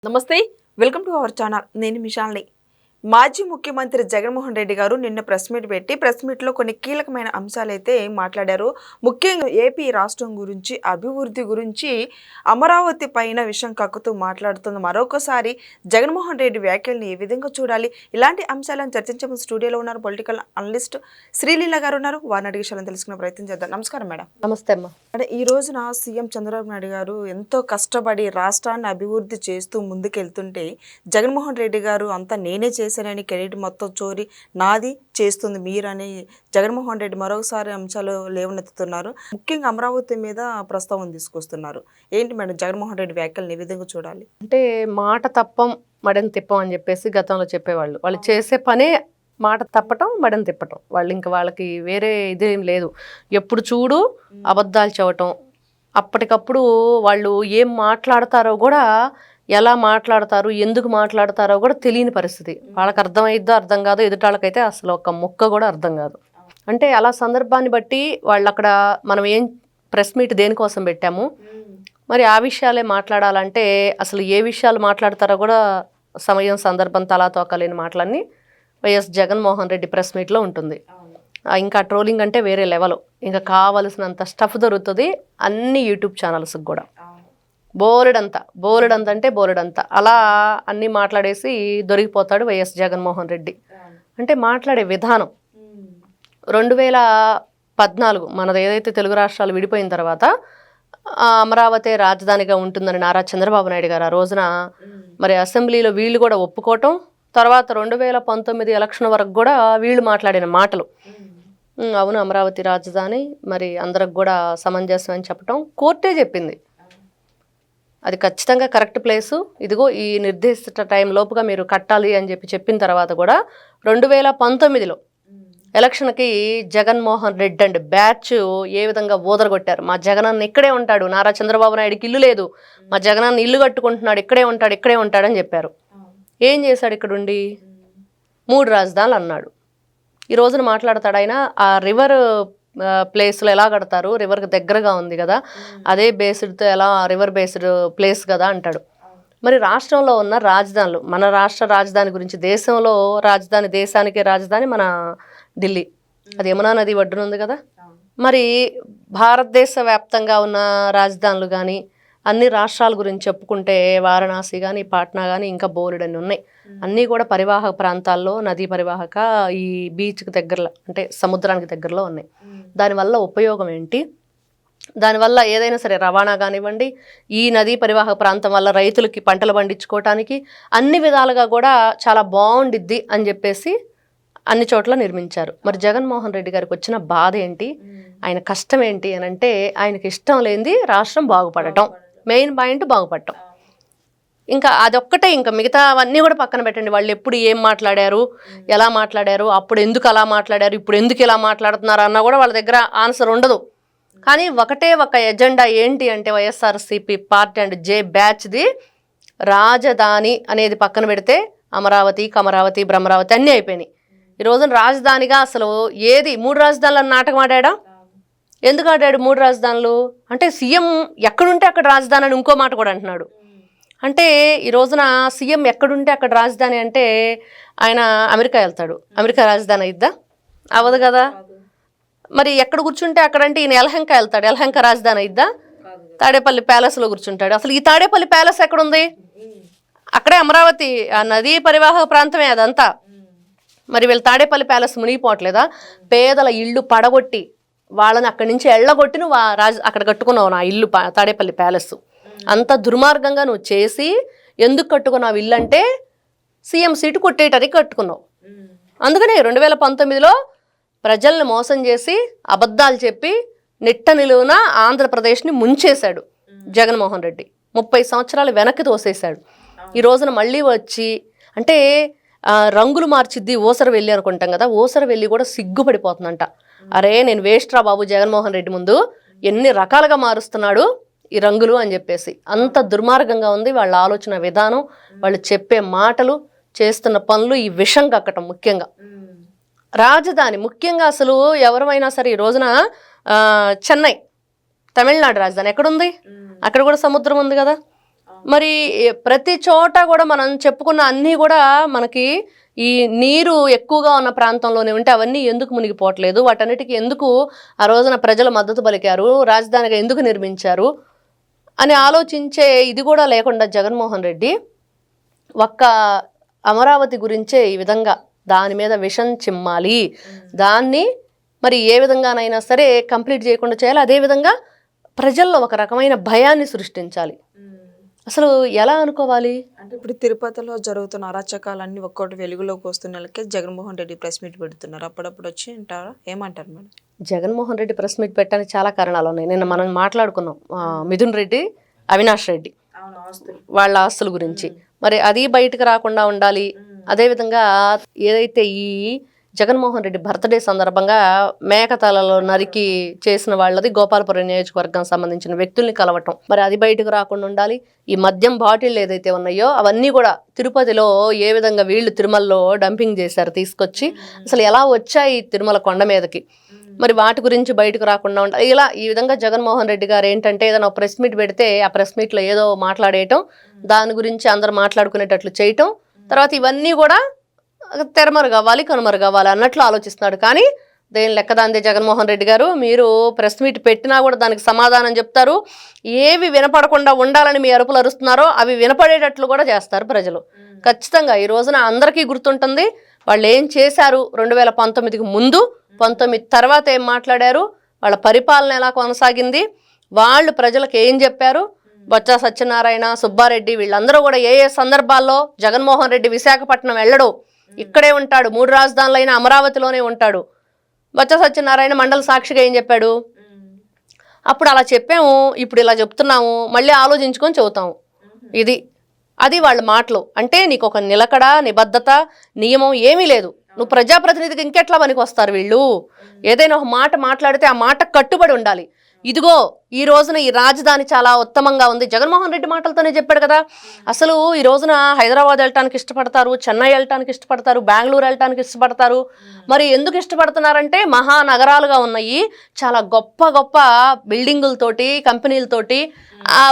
నమస్తే, welcome to our channel. నేను మిషాల్ని. మాజీ ముఖ్యమంత్రి జగన్మోహన్ రెడ్డి గారు నిన్న ప్రెస్ మీట్ పెట్టి ప్రెస్ మీట్లో కొన్ని కీలకమైన అంశాలైతే మాట్లాడారు. ముఖ్యంగా ఏపీ రాష్ట్రం గురించి, అభివృద్ధి గురించి, అమరావతి పైన విషయం కక్కుతూ మాట్లాడుతుంది. మరొకసారి జగన్మోహన్ రెడ్డి వ్యాఖ్యల్ని ఏ విధంగా చూడాలి, ఇలాంటి అంశాలను చర్చించే స్టూడియోలో ఉన్నారు పొలిటికల్ అనలిస్ట్ శ్రీలీల గారు ఉన్నారు. వారిని అడిగే విషయాలను తెలుసుకునే ప్రయత్నం చేద్దాం. నమస్కారం మేడం. నమస్తే అమ్మా. అంటే ఈ రోజున సీఎం చంద్రబాబు నాయుడు గారు ఎంతో కష్టపడి రాష్ట్రాన్ని అభివృద్ధి చేస్తూ ముందుకెళ్తుంటే జగన్మోహన్ రెడ్డి గారు అంతా నేనే చేశానని క్రెడిట్ మొత్తం చోరీ నాది చేస్తుంది మీరని జగన్మోహన్ రెడ్డి మరొకసారి అంశాలు లేవనెత్తుతున్నారు. ముఖ్యంగా అమరావతి మీద ప్రస్తావన తీసుకొస్తున్నారు. ఏంటి మేడం జగన్మోహన్ రెడ్డి వ్యాఖ్యలను ఏ విధంగా చూడాలి? అంటే మాట తప్పం మడని తిప్పం అని చెప్పేసి గతంలో చెప్పేవాళ్ళు. వాళ్ళు చేసే పనే మాట తప్పటం మడని తిప్పటం. వాళ్ళు ఇంకా వాళ్ళకి వేరే ఇదేం లేదు. ఎప్పుడు చూడు అబద్ధాలు చెప్పటం. అప్పటికప్పుడు వాళ్ళు ఏం మాట్లాడతారో కూడా, ఎలా మాట్లాడతారు, ఎందుకు మాట్లాడతారో కూడా తెలియని పరిస్థితి. వాళ్ళకి అర్థమైద్దో అర్థం కాదో, ఎదుటాళ్ళకైతే అసలు ఒక ముక్క కూడా అర్థం కాదు. అంటే అలా సందర్భాన్ని బట్టి వాళ్ళు అక్కడ మనం ఏం ప్రెస్ మీట్ దేనికోసం పెట్టాము, మరి ఆ విషయాలే మాట్లాడాలంటే అసలు ఏ విషయాలు మాట్లాడతారో కూడా సమయం సందర్భం తలా తోకలేని మాటలన్నీ వైఎస్ జగన్మోహన్ రెడ్డి ప్రెస్ మీట్లో ఉంటుంది. ఇంకా ట్రోలింగ్ అంటే వేరే లెవెల్. ఇంకా కావలసినంత స్టఫ్ దొరుకుతుంది అన్ని యూట్యూబ్ ఛానల్స్కి కూడా. బోలెడంత అంటే బోలెడంత అలా అన్నీ మాట్లాడేసి దొరికిపోతాడు వైఎస్ జగన్మోహన్ రెడ్డి. అంటే మాట్లాడే విధానం 2014 మనది ఏదైతే తెలుగు రాష్ట్రాలు విడిపోయిన తర్వాత అమరావతి రాజధానిగా ఉంటుందని నారా చంద్రబాబు నాయుడు గారు ఆ రోజున మరి అసెంబ్లీలో వీళ్ళు కూడా ఒప్పుకోవటం, తర్వాత 2019 ఎలక్షన్ వరకు కూడా వీళ్ళు మాట్లాడిన మాటలు, అవును అమరావతి రాజధాని మరి అందరికి కూడా సమంజసం అని చెప్పటం, కోర్టే చెప్పింది అది ఖచ్చితంగా కరెక్ట్ ప్లేసు, ఇదిగో ఈ నిర్దేశిత టైం లోపుగా మీరు కట్టాలి అని చెప్పిన తర్వాత కూడా 2019లో ఎలక్షన్కి జగన్మోహన్ రెడ్డి అండ్ బ్యాచ్ ఏ విధంగా ఊదరగొట్టారు. మా జగనన్న ఇక్కడే ఉంటాడు, నారా చంద్రబాబు నాయుడికి ఇల్లు లేదు, మా జగనన్న ఇల్లు కట్టుకుంటున్నాడు, ఇక్కడే ఉంటాడని చెప్పారు. ఏం చేశాడు? ఇక్కడుండి 3 రాజధానులు అన్నాడు. ఈ రోజున మాట్లాడతాడు ఆయన. ఆ రివర్ ప్లేస్లో ఎలా కడతారు, రివర్కి దగ్గరగా ఉంది కదా, అదే బేస్డ్తో ఎలా రివర్ బేస్డ్ ప్లేస్ కదా అంటాడు. మరి రాష్ట్రంలో ఉన్న రాజధానులు, మన రాష్ట్ర రాజధాని గురించి, దేశంలో రాజధాని, దేశానికి రాజధాని మన ఢిల్లీ, అది యమునా నది ఒడ్డున ఉంది కదా. మరి భారతదేశ వ్యాప్తంగా ఉన్న రాజధానులు కానీ అన్ని రాష్ట్రాల గురించి చెప్పుకుంటే వారణాసి కానీ, పాట్నా కానీ, ఇంకా బోలెడన్ని ఉన్నాయి. అన్నీ కూడా పరివాహక ప్రాంతాల్లో, నదీ పరివాహక, ఈ బీచ్కి దగ్గరలో అంటే సముద్రానికి దగ్గరలో ఉన్నాయి. దానివల్ల ఉపయోగం ఏంటి, దానివల్ల ఏదైనా సరే రవాణా కానివ్వండి, ఈ నదీ పరివాహక ప్రాంతం వల్ల రైతులకి పంటలు పండించుకోవటానికి అన్ని విధాలుగా కూడా చాలా బాగుండిద్ది అని చెప్పేసి అన్ని చోట్ల నిర్మించారు. మరి జగన్మోహన్ రెడ్డి గారికి వచ్చిన బాధ ఏంటి, ఆయన కష్టం ఏంటి అని అంటే, ఆయనకి ఇష్టం లేనిది రాష్ట్రం బాగుపడటం, మెయిన్ పాయింట్ బాగుపడటం. ఇంకా అదొక్కటే, ఇంకా మిగతా అవన్నీ కూడా పక్కన పెట్టండి. వాళ్ళు ఎప్పుడు ఏం మాట్లాడారు, ఎలా మాట్లాడారు, అప్పుడు ఎందుకు అలా మాట్లాడారు, ఇప్పుడు ఎందుకు ఇలా మాట్లాడుతున్నారు అన్నా కూడా వాళ్ళ దగ్గర ఆన్సర్ ఉండదు. కానీ ఒకటే ఒక ఎజెండా ఏంటి అంటే, వైఎస్ఆర్సీపీ పార్టీ అండ్ జే బ్యాచ్ది రాజధాని అనేది పక్కన పెడితే అమరావతి, కమరావతి, బ్రహ్మరావతి అన్నీ అయిపోయినాయి. ఈ రోజున రాజధానిగా అసలు ఏది 3 రాజధానులు నాటకం ఆడాడా? ఎందుకు ఆడాడు 3 రాజధానులు అంటే? సీఎం ఎక్కడుంటే అక్కడ రాజధాని అని ఇంకో మాట కూడా అంటున్నాడు. అంటే ఈ రోజున సీఎం ఎక్కడుంటే అక్కడ రాజధాని అంటే ఆయన అమెరికా వెళ్తాడు, అమెరికా రాజధాని అయిద్దా? అవ్వదు కదా. మరి ఎక్కడ కూర్చుంటే అక్కడంటే ఈయన యలహంక వెళ్తాడు, యలహంక రాజధాని అయిద్దా? తాడేపల్లి ప్యాలెస్లో కూర్చుంటాడు. అసలు ఈ తాడేపల్లి ప్యాలెస్ ఎక్కడుంది? అక్కడే అమరావతి నదీ పరివాహక ప్రాంతమే అదంతా. మరి వీళ్ళు తాడేపల్లి ప్యాలెస్ మునిగిపోవట్లేదా? పేదల ఇళ్ళు పడగొట్టి వాళ్ళని అక్కడి నుంచి ఎళ్ళగొట్టి నువ్వు అక్కడ కట్టుకున్నావు నా ఇల్లు, తాడేపల్లి ప్యాలెస్. అంత దుర్మార్గంగా నువ్వు చేసి ఎందుకు కట్టుకున్నావు ఇల్లు అంటే, సీఎం సీటు కొట్టేయటానికి కట్టుకున్నావు. అందుకనే 2019లో ప్రజల్ని మోసం చేసి అబద్ధాలు చెప్పి నిట్ట నిలువున ఆంధ్రప్రదేశ్ని ముంచేశాడు జగన్మోహన్ రెడ్డి. 30 సంవత్సరాలు వెనక్కి తోసేశాడు. ఈ రోజున మళ్ళీ వచ్చి అంటే రంగులు మార్చిద్ది ఓసర వెళ్ళి అనుకుంటాం కదా, ఓసర వెళ్ళి కూడా సిగ్గుపడిపోతుందంట. అరే నేను వేస్ట్ రా బాబు, జగన్మోహన్ రెడ్డి ముందు ఎన్ని రకాలుగా మారుస్తున్నాడు ఈ రంగులు అని చెప్పేసి. అంత దుర్మార్గంగా ఉంది వాళ్ళ ఆలోచన విధానం, వాళ్ళు చెప్పే మాటలు, చేస్తున్న పనులు, ఈ విషం కక్కటం. ముఖ్యంగా రాజధాని, ముఖ్యంగా అసలు ఎవరైనా సరే ఈ రోజున చెన్నై తమిళనాడు రాజధాని ఎక్కడుంది? అక్కడ కూడా సముద్రం ఉంది కదా. మరి ప్రతి చోట కూడా మనం చెప్పుకున్న అన్నీ కూడా మనకి ఈ నీరు ఎక్కువగా ఉన్న ప్రాంతంలోనే ఉంటే అవన్నీ ఎందుకు మునిగిపోవట్లేదు, వాటన్నిటికీ ఎందుకు ఆ రోజున ప్రజలు మద్దతు పలికారు, రాజధానిగా ఎందుకు నిర్మించారు అని ఆలోచించే ఇది కూడా లేకుండా జగన్మోహన్ రెడ్డి ఒక్క అమరావతి గురించే ఈ విధంగా దాని మీద విషం చిమ్మాలి, దాన్ని మరి ఏ విధంగానైనా సరే కంప్లీట్ చేయకుండా చేయాలి, అదేవిధంగా ప్రజల్లో ఒక రకమైన భయాన్ని సృష్టించాలి. అసలు ఎలా అనుకోవాలి? అంటే ఇప్పుడు తిరుపతిలో జరుగుతున్న అరాచకాలన్నీ ఒక్కొక్కటి వెలుగులోకి వస్తున్నకే జగన్మోహన్ రెడ్డి ప్రెస్ మీట్ పెడుతున్నారు. అప్పుడప్పుడు వచ్చి అంటారా, ఏమంటారు madam? Jaganmohan Reddy press meet పెట్టడానికి చాలా కారణాలు ఉన్నాయి. నిన్న మనం మాట్లాడుకున్నాం మిథున్ రెడ్డి, అవినాష్ రెడ్డి వాళ్ళ ఆస్తుల గురించి. మరి అది బయటకు రాకుండా ఉండాలి. అదేవిధంగా ఏదైతే ఈ జగన్మోహన్ రెడ్డి బర్త్డే సందర్భంగా మేకతలలో నరికి చేసిన వాళ్ళది గోపాలపురం నియోజకవర్గం సంబంధించిన వ్యక్తుల్ని కలవటం, మరి అది బయటకు రాకుండా ఉండాలి. ఈ మద్యం బాటిల్ ఏదైతే ఉన్నాయో అవన్నీ కూడా తిరుపతిలో ఏ విధంగా వీళ్ళు తిరుమలలో డంపింగ్ చేశారు తీసుకొచ్చి, అసలు ఎలా వచ్చాయి తిరుమల కొండ మీదకి, మరి వాటి గురించి బయటకు రాకుండా ఉండాలి. ఇలా ఈ విధంగా జగన్మోహన్ రెడ్డి గారు ఏంటంటే ఏదైనా ప్రెస్ మీట్ పెడితే ఆ ప్రెస్ మీట్లో ఏదో మాట్లాడేయటం, దాని గురించి అందరు మాట్లాడుకునేటట్లు చేయటం, తర్వాత ఇవన్నీ కూడా తెరమరుగవ్వాలి కనుమరుగవ్వాలి అన్నట్లు ఆలోచిస్తున్నాడు. కానీ దేని లెక్కదాందే జగన్మోహన్ రెడ్డి గారు, మీరు ప్రెస్ మీట్ పెట్టినా కూడా దానికి సమాధానం చెప్తారు. ఏవి వినపడకుండా ఉండాలని మీ అరుపులు అరుస్తున్నారో అవి వినపడేటట్లు కూడా చేస్తారు ప్రజలు. ఖచ్చితంగా ఈ రోజున అందరికీ గుర్తుంటుంది వాళ్ళు ఏం చేశారు 2019కి ముందు, 19 తర్వాత ఏం మాట్లాడారు, వాళ్ళ పరిపాలన ఎలా కొనసాగింది, వాళ్ళు ప్రజలకు ఏం చెప్పారు. బొత్స సత్యనారాయణ, సుబ్బారెడ్డి వీళ్ళందరూ కూడా ఏ ఏ సందర్భాల్లో జగన్మోహన్ రెడ్డి విశాఖపట్నం వెళ్ళడు, ఇక్కడే ఉంటాడు, 3 రాజధానులైన అమరావతిలోనే ఉంటాడు. బొత్స సత్యనారాయణ మండల సాక్షిగా ఏం చెప్పాడు, అప్పుడు అలా చెప్పాము, ఇప్పుడు ఇలా చెప్తున్నాము, మళ్ళీ ఆలోచించుకొని చెబుతాము. అది వాళ్ళ మాటలు. అంటే నీకు ఒక నిలకడ, నిబద్ధత, నియమం ఏమీ లేదు. నువ్వు ప్రజాప్రతినిధికి ఇంకెట్లా పనికి వస్తారు వీళ్ళు? ఏదైనా ఒక మాట మాట్లాడితే ఆ మాట కట్టుబడి ఉండాలి. ఇదిగో ఈ రోజున ఈ రాజధాని చాలా ఉత్తమంగా ఉంది, జగన్మోహన్ రెడ్డి మాటలతోనే చెప్పాడు కదా. అసలు ఈ రోజున హైదరాబాద్ వెళ్ళటానికి ఇష్టపడతారు, చెన్నై వెళ్ళటానికి ఇష్టపడతారు, బెంగళూరు వెళ్ళటానికి ఇష్టపడతారు. మరి ఎందుకు ఇష్టపడుతున్నారంటే మహానగరాలుగా ఉన్నాయి, చాలా గొప్ప గొప్ప బిల్డింగులతోటి, కంపెనీలతోటి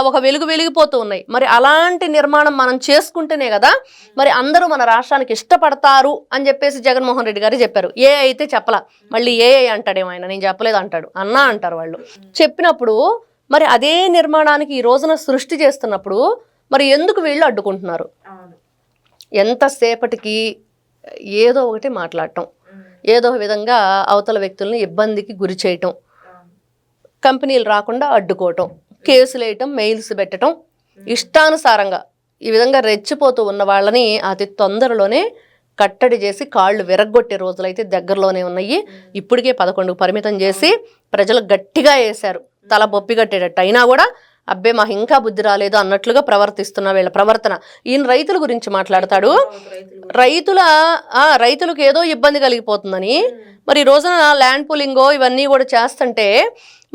ఒక వెలిగిపోతూ ఉన్నాయి. మరి అలాంటి నిర్మాణం మనం చేసుకుంటేనే కదా మరి అందరూ మన రాష్ట్రానికి ఇష్టపడతారు అని చెప్పేసి జగన్మోహన్ రెడ్డి గారు చెప్పారు. ఏ అయితే చెప్పలా, మళ్ళీ ఏ అంటాడేమో ఆయన, నేను చెప్పలేదు అంటాడు, అన్నా అంటారు వాళ్ళు. చెప్పినప్పుడు మరి అదే నిర్మాణానికి ఈ రోజున సృష్టి చేస్తున్నప్పుడు మరి ఎందుకు వీళ్ళు అడ్డుకుంటున్నారు? ఎంతసేపటికి ఏదో ఒకటి మాట్లాడటం, ఏదో విధంగా అవతల వ్యక్తుల్ని ఇబ్బందికి గురి చేయటం, కంపెనీలు రాకుండా అడ్డుకోవటం, కేసులు వేయటం, మెయిల్స్ పెట్టడం, ఇష్టానుసారంగా ఈ విధంగా రెచ్చిపోతూ ఉన్న వాళ్ళని అతి తొందరలోనే కట్టడి చేసి కాళ్ళు విరగ్గొట్టే రోజులైతే దగ్గరలోనే ఉన్నాయి. ఇప్పటికే 11కు పరిమితం చేసి ప్రజలు గట్టిగా వేశారు, తల బొప్పి కట్టేటట్టు. అయినా కూడా అబ్బే మాకు ఇంకా బుద్ధి రాలేదు అన్నట్లుగా ప్రవర్తిస్తున్న వీళ్ళ ప్రవర్తన. ఈయన రైతుల గురించి మాట్లాడతాడు, రైతులకు ఏదో ఇబ్బంది కలిగిపోతుందని. మరి ఈ రోజున ల్యాండ్ పూలింగో ఇవన్నీ కూడా చేస్తుంటే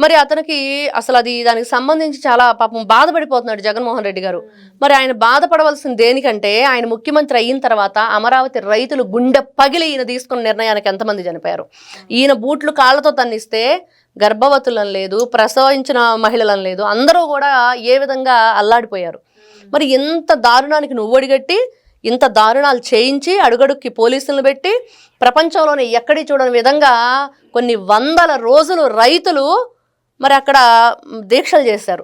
మరి అతనికి అసలు దానికి సంబంధించి చాలా పాపం బాధపడిపోతున్నాడు జగన్మోహన్ రెడ్డి గారు. మరి ఆయన బాధపడవలసిన దేనికంటే ఆయన ముఖ్యమంత్రి అయిన తర్వాత అమరావతి రైతులు గుండె పగిలి ఈయన తీసుకున్న నిర్ణయానికి ఎంతమంది చనిపోయారు. ఈయన బూట్లు కాళ్లతో తన్నిస్తే గర్భవతులను లేదు, ప్రసవించిన మహిళలను లేదు, అందరూ కూడా ఏ విధంగా అల్లాడిపోయారు. మరి ఇంత దారుణానికి నువ్వు ఒడిగట్టి ఇంత దారుణాలు చేయించి అడుగడుక్కి పోలీసులను పెట్టి ప్రపంచంలోనే ఎక్కడి చూడని విధంగా కొన్ని వందల రోజులు రైతులు మరి అక్కడ దీక్షలు చేశారు.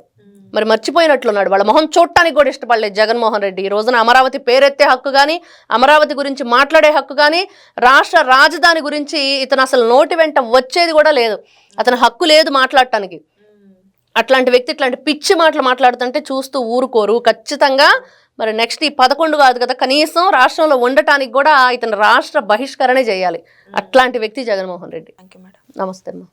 మరి మర్చిపోయినట్లున్నాడు, వాళ్ళ మొహం చూడటానికి కూడా ఇష్టపడలేదు జగన్మోహన్ రెడ్డి. ఈ రోజున అమరావతి పేరెత్తే హక్కు కానీ, అమరావతి గురించి మాట్లాడే హక్కు కానీ, రాష్ట్ర రాజధాని గురించి ఇతను అసలు నోటి వెంట వచ్చేది కూడా లేదు, అతని హక్కు లేదు మాట్లాడటానికి. అట్లాంటి వ్యక్తి ఇట్లాంటి పిచ్చి మాటలు మాట్లాడుతుంటే చూస్తూ ఊరుకోరు. ఖచ్చితంగా మరి నెక్స్ట్ ఈ 11 కాదు కదా, కనీసం రాష్ట్రంలో ఉండటానికి కూడా ఇతను రాష్ట్ర బహిష్కరణే చేయాలి. అట్లాంటి వ్యక్తి Jaganmohan Reddy. Thank you madam. నమస్తే అమ్మా.